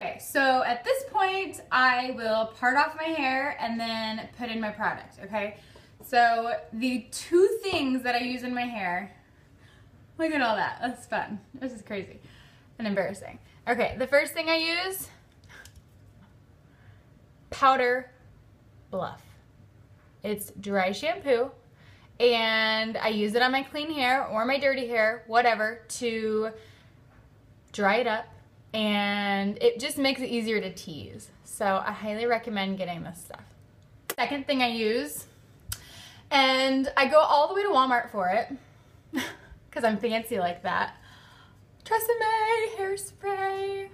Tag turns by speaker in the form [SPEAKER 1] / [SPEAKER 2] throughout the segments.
[SPEAKER 1] Okay, so at this point, I will part off my hair and then put in my product, okay? So the two things that I use in my hair, look at all that, that's fun. This is crazy and embarrassing. Okay, the first thing I use, powder bluff. It's dry shampoo, and I use it on my clean hair or my dirty hair, whatever, to dry it up, and it just makes it easier to tease. So I highly recommend getting this stuff. Second thing I use, and I go all the way to Walmart for it, because I'm fancy like that, Tresemme hairspray.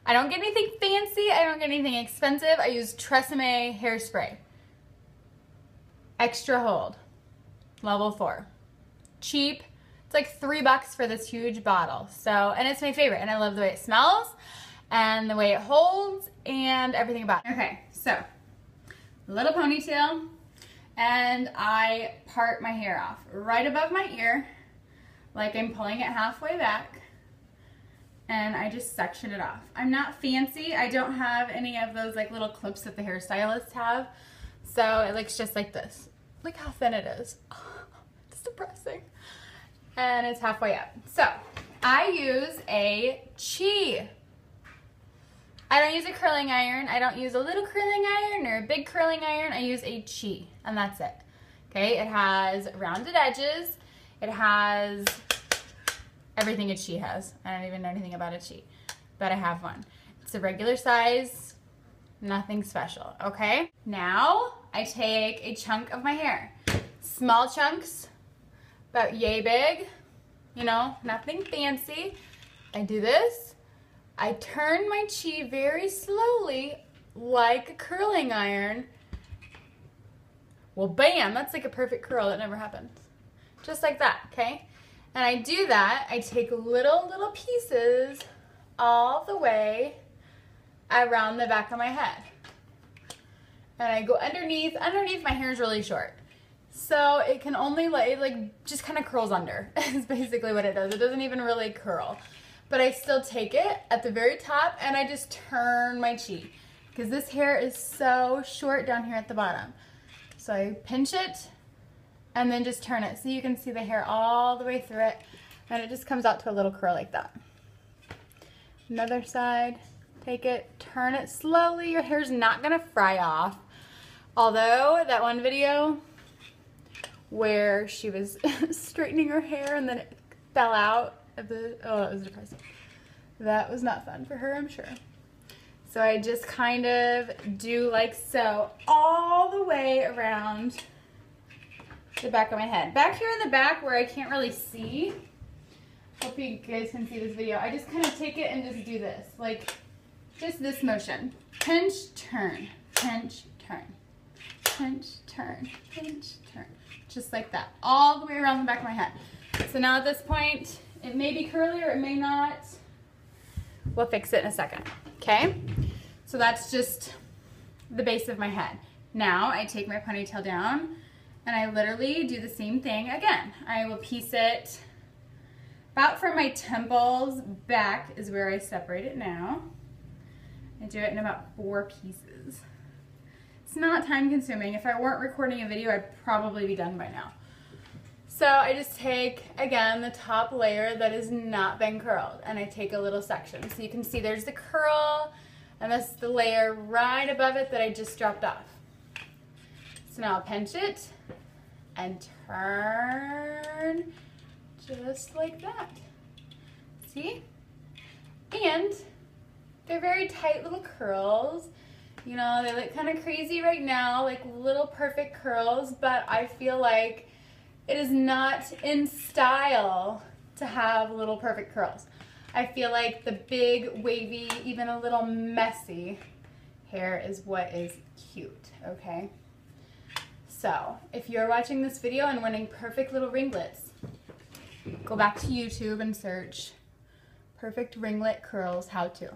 [SPEAKER 1] I don't get anything fancy, I don't get anything expensive. I use Tresemme hairspray. Extra hold, level 4. Cheap. It's like $3 for this huge bottle. So, and it's my favorite, and I love the way it smells and the way it holds and everything about it. Okay, so little ponytail, and I part my hair off right above my ear, like I'm pulling it halfway back, and I just section it off. I'm not fancy. I don't have any of those like little clips that the hairstylists have, so it looks just like this. Look how thin it is. It's depressing. And it's halfway up. So I use a chi. I don't use a curling iron. I don't use a little curling iron or a big curling iron. I use a chi, and that's it. Okay, it has rounded edges. It has everything a chi has. I don't even know anything about a chi, but I have one. It's a regular size, nothing special, okay? Now I take a chunk of my hair. Small chunks, about yay big, you know, nothing fancy. I do this. I turn my chi very slowly like a curling iron. Well, bam, that's like a perfect curl. That never happens. Just like that, okay? And I do that. I take little pieces all the way around the back of my head. And I go underneath. Underneath, my hair is really short. So it can only like just kind of curls under is basically what it does. It doesn't even really curl. But I still take it at the very top and I just turn my chi, because this hair is so short down here at the bottom. So I pinch it and then just turn it so you can see the hair all the way through it, and it just comes out to a little curl like that. Another side, take it, turn it slowly. Your hair's not gonna fry off. Although that one video where she was straightening her hair and then it fell out of the, oh, it was depressing. That was not fun for her, I'm sure. So I just kind of do like so all the way around the back of my head. Back here in the back where I can't really see, hope you guys can see this video, I just kind of take it and just do this, like just this motion. Pinch, turn, pinch, turn, pinch, turn, pinch, turn. Just like that, all the way around the back of my head. So now at this point, it may be curly or it may not. We'll fix it in a second, okay? So that's just the base of my head. Now I take my ponytail down and I literally do the same thing again. I will piece it about from my temples back is where I separate it now. I do it in about 4 pieces. It's not time consuming. If I weren't recording a video, I'd probably be done by now. So I just take, again, the top layer that has not been curled, and I take a little section. So you can see there's the curl, and this is the layer right above it that I just dropped off. So now I'll pinch it and turn just like that. See? And they're very tight little curls. You know, they look kind of crazy right now, like little perfect curls, but I feel like it is not in style to have little perfect curls. I feel like the big, wavy, even a little messy hair is what is cute, okay? So, if you're watching this video and wanting perfect little ringlets, go back to YouTube and search perfect ringlet curls how to,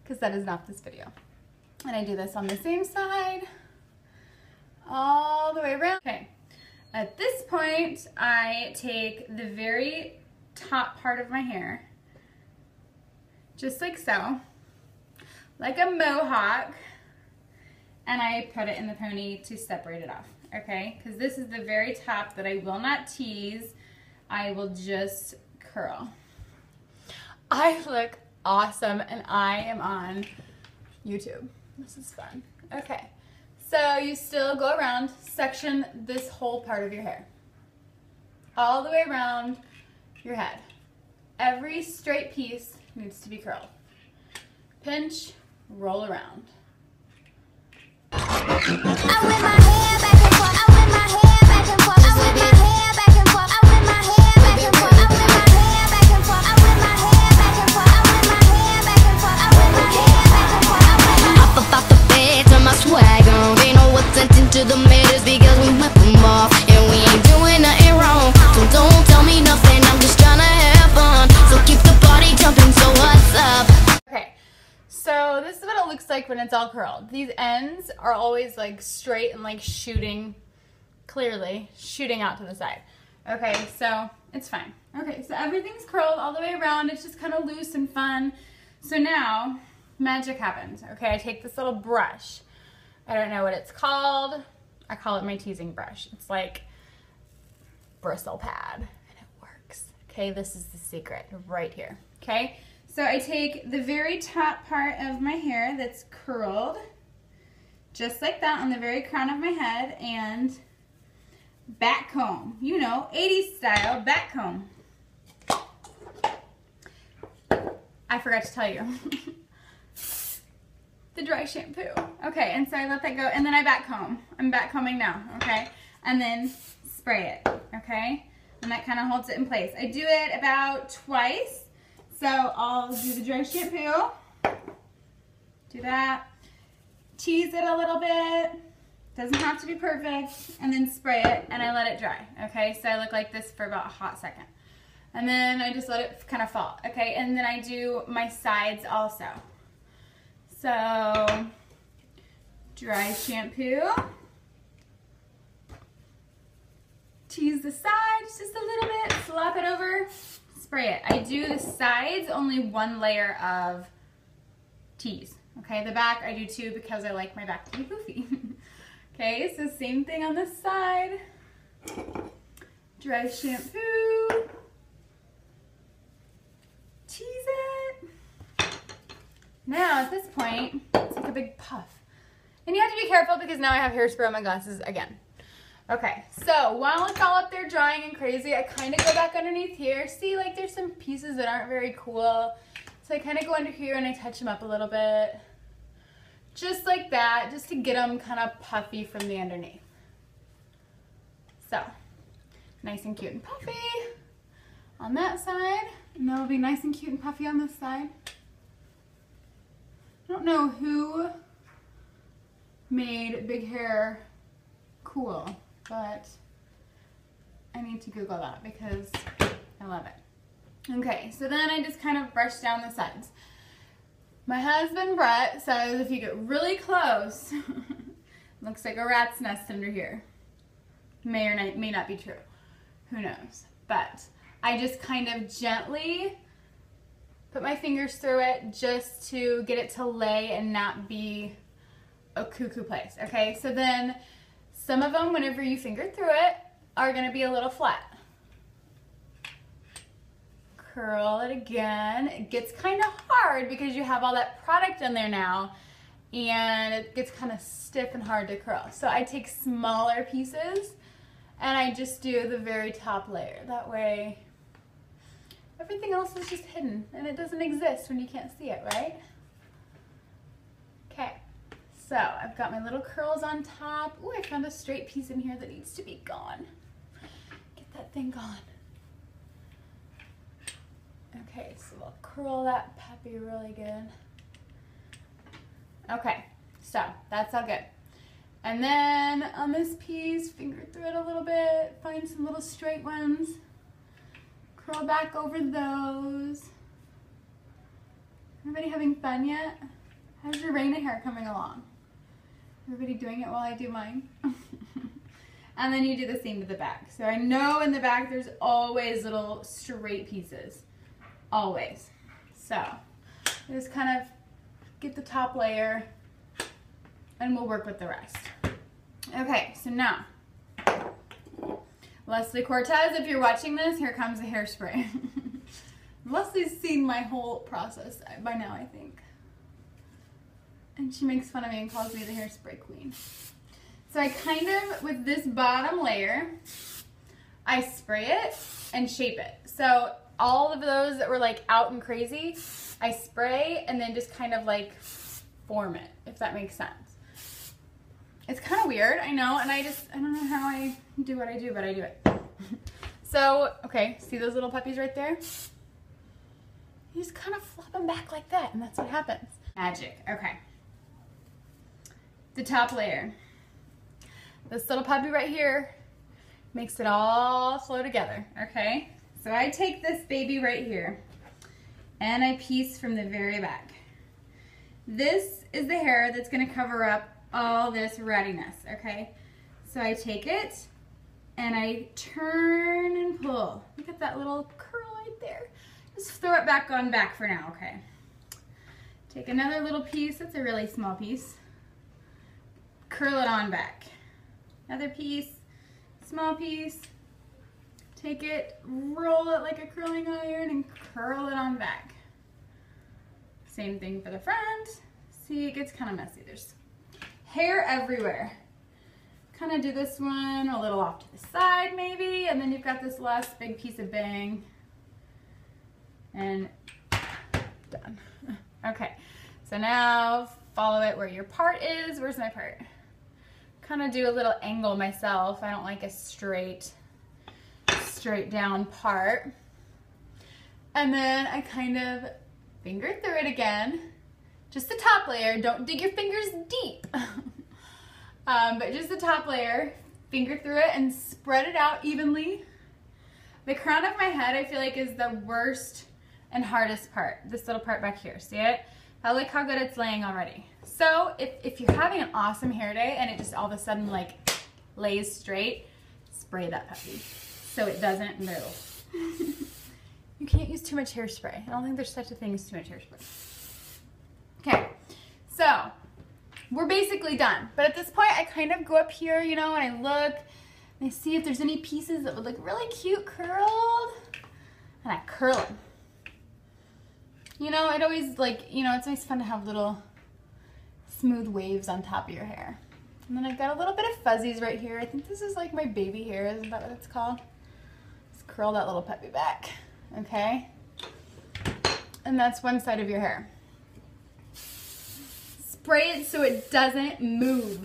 [SPEAKER 1] because that is not this video. And I do this on the same side, all the way around. Okay, at this point, I take the very top part of my hair, just like so, like a mohawk, and I put it in the pony to separate it off, okay? Because this is the very top that I will not tease. I will just curl. I look awesome, and I am on YouTube. This is fun. Okay, so you still go around, section this whole part of your hair. All the way around your head. Every straight piece needs to be curled. Pinch, roll around. I whip my hair back and forth. I whip my hair back and forth. I whip my hair back and forth. I whip my hair back and forth. I whip my hair back and forth. I whip my hair back and forth. I whip my hair back and forth. I whip my hair back and forth. Up about the bed, turn my swag on. They know what's sent into the mirrors because we whip them off, and we ain't doing nothing wrong. So don't tell me nothing. I'm just trying to have fun. So keep the party jumping. So what's up? Okay. So this is what it looks like when it's all curled. These ends are always like straight and like shooting, clearly shooting out to the side. Okay, so it's fine. Okay, so everything's curled all the way around. It's just kind of loose and fun. So now magic happens. Okay, I take this little brush. I don't know what it's called. I call it my teasing brush. It's like bristle pad, and it works. Okay, this is the secret right here. Okay. So I take the very top part of my hair that's curled, just like that on the very crown of my head, and back comb. You know, 80s style back comb. I forgot to tell you. The dry shampoo. Okay, and so I let that go, and then I back comb. I'm back combing now, okay? And then spray it, okay? And that kind of holds it in place. I do it about twice. So I'll do the dry shampoo, do that, tease it a little bit, doesn't have to be perfect, and then spray it, and I let it dry, okay? So I look like this for about a hot second. And then I just let it kind of fall, okay? And then I do my sides also. So, dry shampoo, tease the sides just a little bit, slap it over, spray it. I do the sides only one layer of tease. Okay, the back I do two because I like my back to be poofy. Okay, so same thing on the side. Dry shampoo. Tease it. Now at this point, it's like a big puff. And you have to be careful because now I have hairspray on my glasses again. Okay, so while it's all up there drying and crazy, I kind of go back underneath here. See, like there's some pieces that aren't very cool. So I kind of go under here and I touch them up a little bit. Just like that, just to get them kind of puffy from the underneath. So, nice and cute and puffy on that side. And they'll be nice and cute and puffy on this side. I don't know who made big hair cool, but I need to Google that because I love it. Okay, so then I just kind of brush down the sides. My husband Brett says if you get really close, looks like a rat's nest under here. May or may not be true. Who knows? But I just kind of gently put my fingers through it just to get it to lay and not be a cuckoo place. Okay, so then some of them, whenever you finger through it, are going to be a little flat. Curl it again. It gets kind of hard because you have all that product in there now, and it gets kind of stiff and hard to curl. So I take smaller pieces and I just do the very top layer. That way everything else is just hidden and it doesn't exist when you can't see it, right? Okay. So I've got my little curls on top. Ooh, I found a straight piece in here that needs to be gone. Get that thing gone. Okay, so we'll curl that puppy really good. Okay, so that's all good. And then on this piece, finger through it a little bit, find some little straight ones. Curl back over those. Everybody having fun yet? How's your Raina hair coming along? Everybody doing it while I do mine? And then you do the same to the back. So I know in the back there's always little straight pieces. Always. So just kind of get the top layer, and we'll work with the rest. Okay, so now, Leslie Cortez, if you're watching this, here comes the hairspray. Leslie's seen my whole process by now, I think. And she makes fun of me and calls me the hairspray queen. So I kind of, with this bottom layer, I spray it and shape it. So all of those that were like out and crazy, I spray and then just kind of like form it, if that makes sense. It's kind of weird, I know, and I don't know how I do what I do, but I do it. So, okay, see those little puppies right there? You just kind of flop them back like that, and that's what happens. Magic, okay. The top layer. This little puppy right here makes it all flow together, okay? So I take this baby right here, and I piece from the very back. This is the hair that's gonna cover up all this rattiness, okay? So I take it, and I turn and pull. Look at that little curl right there. Just throw it back on back for now, okay? Take another little piece, that's a really small piece. Curl it on back. Another piece, small piece. Take it, roll it like a curling iron, and curl it on back. Same thing for the front. See, it gets kind of messy. There's hair everywhere. Kind of do this one a little off to the side maybe, and then you've got this last big piece of bang. And done. Okay, so now follow it where your part is. Where's my part? Kind of do a little angle myself. I don't like a straight down part. And then I kind of finger through it again. Just the top layer. Don't dig your fingers deep. But just the top layer. Finger through it and spread it out evenly. The crown of my head I feel like is the worst and hardest part. This little part back here. See it? I like how good it's laying already. So if you're having an awesome hair day and it just all of a sudden like lays straight, spray that puppy so it doesn't move. You can't use too much hairspray. I don't think there's such a thing as too much hairspray. Okay, so we're basically done. But at this point, I kind of go up here, you know, and I look and I see if there's any pieces that would look really cute curled, and I curl them. You know, it always like, you know, it's always fun to have little smooth waves on top of your hair. And then I've got a little bit of fuzzies right here. I think this is like my baby hair, isn't that what it's called? Just curl that little puppy back, okay? And that's one side of your hair. Spray it so it doesn't move.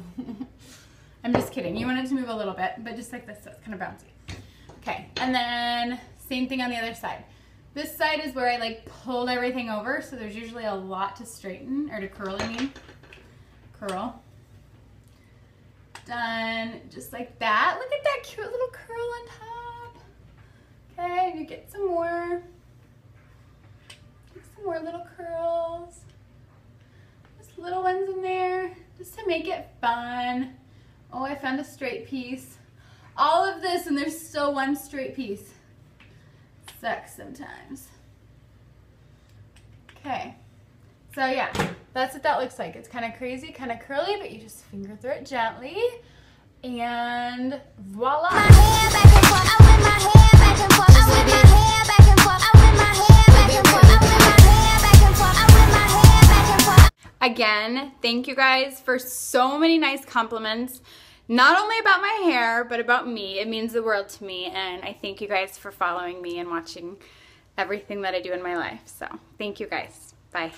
[SPEAKER 1] I'm just kidding. You want it to move a little bit, but just like this, so it's kind of bouncy. Okay, and then same thing on the other side. This side is where I like pulled everything over, so there's usually a lot to straighten, or to curl, I mean. Curl. Done, just like that. Look at that cute little curl on top. Okay, you get some more. Get some more little curls. Just little ones in there, just to make it fun. Oh, I found a straight piece. All of this, and there's still one straight piece. Sucks sometimes. Okay, so yeah, that's what that looks like. It's kind of crazy, kind of curly, but you just finger through it gently, and voila. Again, thank you guys for so many nice compliments. Not only about my hair, but about me. It means the world to me, and I thank you guys for following me and watching everything that I do in my life. So, thank you guys. Bye.